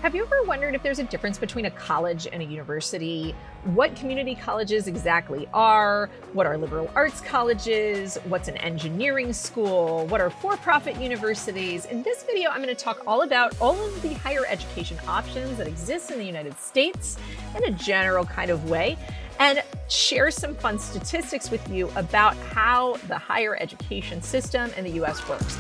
Have you ever wondered if there's a difference between a college and a university? What community colleges exactly are? What are liberal arts colleges? What's an engineering school? What are for-profit universities? In this video, I'm going to talk all about all of the higher education options that exist in the United States in a general kind of way, and share some fun statistics with you about how the higher education system in the US works.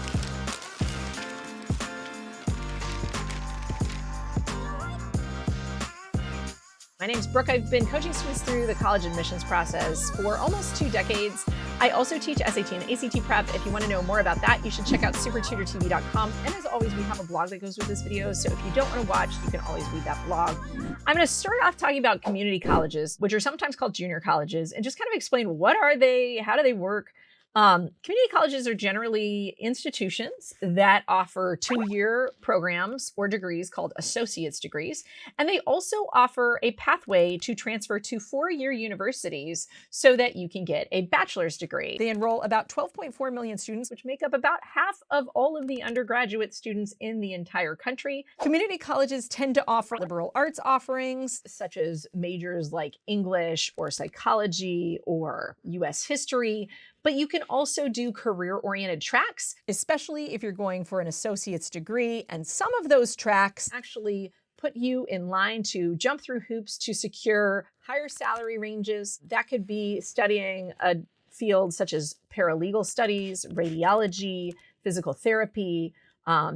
My name's Brooke. I've been coaching students through the college admissions process for almost 2 decades. I also teach SAT and ACT prep. If you want to know more about that, you should check out SupertutorTV.com. And as always, we have a blog that goes with this video. So if you don't want to watch, you can always read that blog. I'm going to start off talking about community colleges, which are sometimes called junior colleges, and just kind of explain what are they, how do they work. Community colleges are generally institutions that offer 2-year programs or degrees called associate's degrees. And they also offer a pathway to transfer to 4-year universities so that you can get a bachelor's degree. They enroll about 12.4 million students, which make up about half of all of the undergraduate students in the entire country. Community colleges tend to offer liberal arts offerings, such as majors like English or psychology or US history. But you can also do career-oriented tracks, especially if you're going for an associate's degree. And some of those tracks actually put you in line to jump through hoops to secure higher salary ranges. That could be studying a field such as paralegal studies, radiology, physical therapy.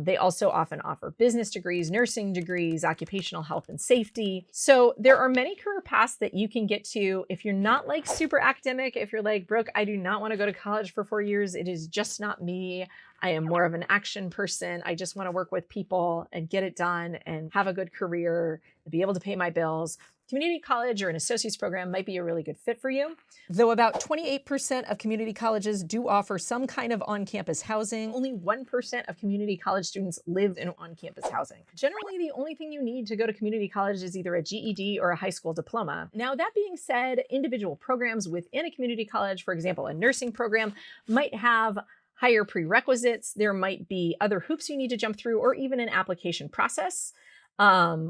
They also often offer business degrees, nursing degrees, occupational health and safety. So there are many career paths that you can get to if you're not like super academic. If you're like, Brooke, I do not want to go to college for 4 years. It is just not me. I am more of an action person. I just want to work with people and get it done and have a good career and be able to pay my bills. Community college or an associate's program might be a really good fit for you. Though about 28% of community colleges do offer some kind of on-campus housing, only 1% of community college students live in on-campus housing. Generally, the only thing you need to go to community college is either a GED or a high school diploma. Now, that being said, individual programs within a community college, for example, a nursing program, might have higher prerequisites. There might be other hoops you need to jump through, or even an application process.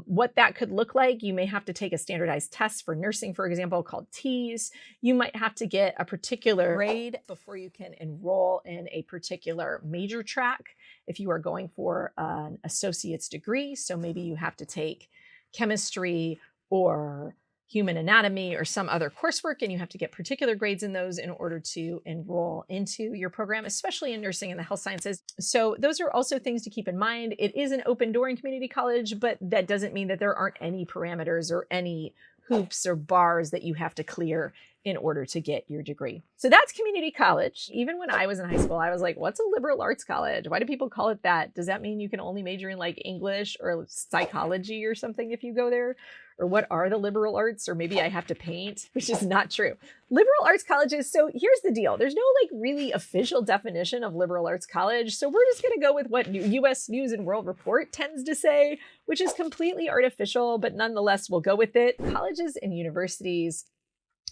What that could look like, you may have to take a standardized test for nursing, for example, called TEAS. You might have to get a particular grade before you can enroll in a particular major track if you are going for an associate's degree. So maybe you have to take chemistry or human anatomy or some other coursework, and you have to get particular grades in those in order to enroll into your program, especially in nursing and the health sciences. So those are also things to keep in mind. It is an open door in community college, but that doesn't mean that there aren't any parameters or any hoops or bars that you have to clear in order to get your degree. So that's community college. Even when I was in high school, I was like, what's a liberal arts college? Why do people call it that? Does that mean you can only major in like English or psychology or something if you go there? Or what are the liberal arts? Or maybe I have to paint, which is not true. Liberal arts colleges, so here's the deal. There's no like really official definition of liberal arts college. So we're just gonna go with what US News and World Report tends to say, which is completely artificial, but nonetheless, we'll go with it. Colleges and universities,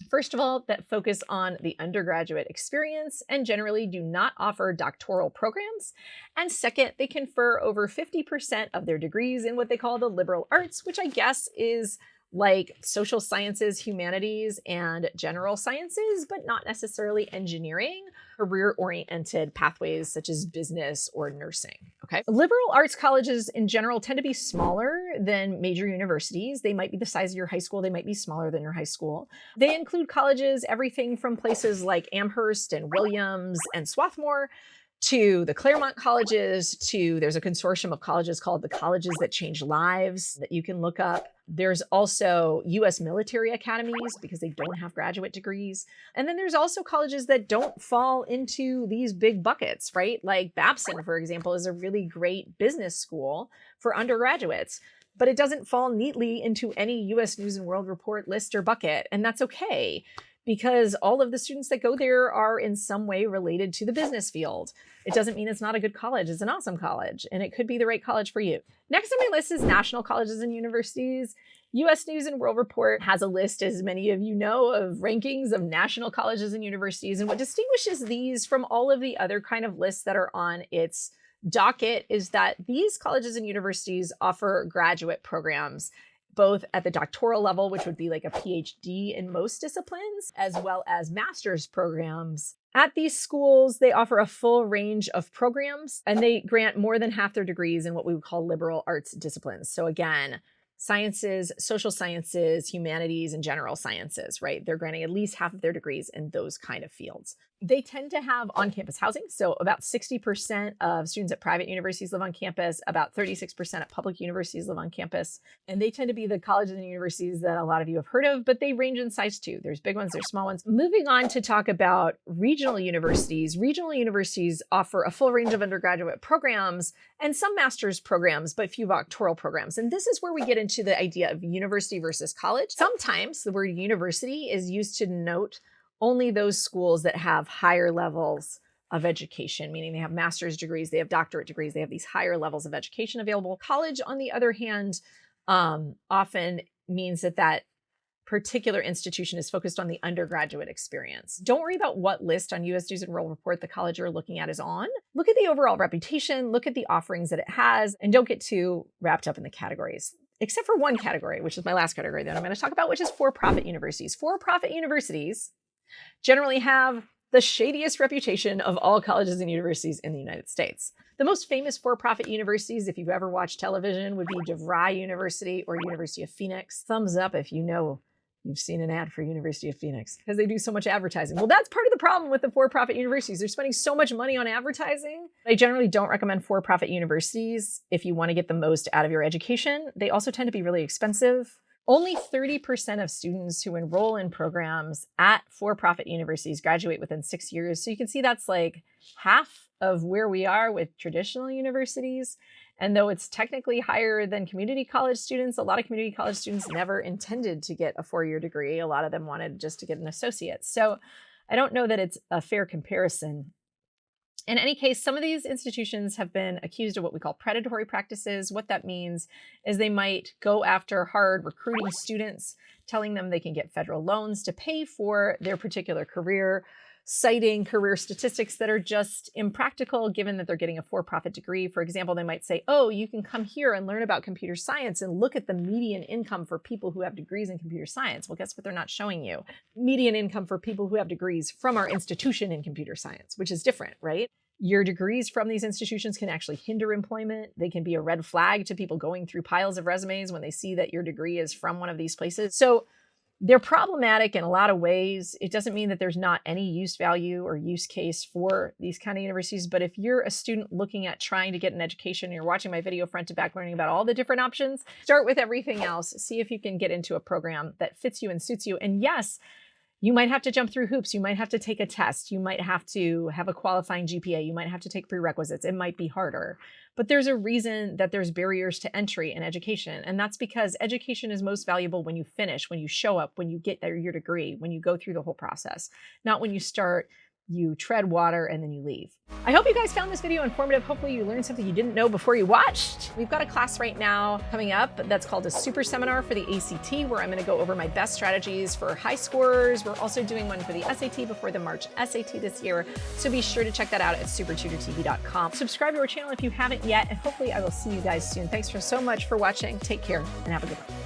first of all, that focus on the undergraduate experience and generally do not offer doctoral programs. And second, they confer over 50% of their degrees in what they call the liberal arts, which I guess is like social sciences, humanities, and general sciences, but not necessarily engineering, career-oriented pathways such as business or nursing, okay? Liberal arts colleges in general tend to be smaller than major universities. They might be the size of your high school. They might be smaller than your high school. They include colleges, everything from places like Amherst and Williams and Swarthmore to the Claremont colleges, to there's a consortium of colleges called the Colleges That Change Lives that you can look up. There's also US military academies because they don't have graduate degrees. And then there's also colleges that don't fall into these big buckets, right? Like Babson, for example, is a really great business school for undergraduates, but it doesn't fall neatly into any US News and World Report list or bucket. And that's okay, because all of the students that go there are in some way related to the business field. It doesn't mean it's not a good college. It's an awesome college, and it could be the right college for you. Next on my list is national colleges and universities. US News and World Report has a list, as many of you know, of rankings of national colleges and universities. And what distinguishes these from all of the other kind of lists that are on its docket is that these colleges and universities offer graduate programs, both at the doctoral level, which would be like a PhD in most disciplines, as well as master's programs. At these schools, they offer a full range of programs, and they grant more than half their degrees in what we would call liberal arts disciplines. So again, sciences, social sciences, humanities, and general sciences, right? They're granting at least half of their degrees in those kind of fields. They tend to have on-campus housing. So about 60% of students at private universities live on campus, about 36% at public universities live on campus. And they tend to be the colleges and universities that a lot of you have heard of, but they range in size too. There's big ones, there's small ones. Moving on to talk about regional universities. Regional universities offer a full range of undergraduate programs and some master's programs, but few doctoral programs. And this is where we get into the idea of university versus college. Sometimes the word university is used to denote only those schools that have higher levels of education, meaning they have master's degrees, they have doctorate degrees, they have these higher levels of education available. College, on the other hand, often means that that particular institution is focused on the undergraduate experience. Don't worry about what list on US News and World Report the college you're looking at is on. Look at the overall reputation, look at the offerings that it has, and don't get too wrapped up in the categories. Except for one category, which is my last category that I'm going to talk about, which is for-profit universities. For-profit universities generally have the shadiest reputation of all colleges and universities in the United States. The most famous for-profit universities, if you've ever watched television, would be DeVry University or University of Phoenix. Thumbs up if you know you've seen an ad for University of Phoenix, because they do so much advertising. Well, that's part of the problem with the for-profit universities. They're spending so much money on advertising. I generally don't recommend for-profit universities if you want to get the most out of your education. They also tend to be really expensive. Only 30% of students who enroll in programs at for-profit universities graduate within 6 years. So you can see that's like half of where we are with traditional universities. And though it's technically higher than community college students, a lot of community college students never intended to get a 4-year degree. A lot of them wanted just to get an associate. So I don't know that it's a fair comparison. In any case, some of these institutions have been accused of what we call predatory practices. What that means is they might go after hard recruiting students, telling them they can get federal loans to pay for their particular career, citing career statistics that are just impractical given that they're getting a for-profit degree. For example, they might say, oh, you can come here and learn about computer science and look at the median income for people who have degrees in computer science. Well, guess what they're not showing you? Median income for people who have degrees from our institution in computer science, which is different, right? Your degrees from these institutions can actually hinder employment. They can be a red flag to people going through piles of resumes when they see that your degree is from one of these places. So they're problematic in a lot of ways. It doesn't mean that there's not any use value or use case for these kind of universities. But if you're a student looking at trying to get an education, and you're watching my video front to back, learning about all the different options, start with everything else. See if you can get into a program that fits you and suits you. And yes, you might have to jump through hoops. You might have to take a test. You might have to have a qualifying GPA. You might have to take prerequisites. It might be harder. But there's a reason that there's barriers to entry in education. And that's because education is most valuable when you finish, when you show up, when you get your degree, when you go through the whole process, not when you start, you tread water, and then you leave. I hope you guys found this video informative. Hopefully you learned something you didn't know before you watched. We've got a class right now coming up that's called a super seminar for the ACT, where I'm going to go over my best strategies for high scorers. We're also doing one for the SAT before the March SAT this year. So be sure to check that out at SupertutorTV.com. Subscribe to our channel if you haven't yet, and hopefully I will see you guys soon. Thanks so much for watching. Take care and have a good one.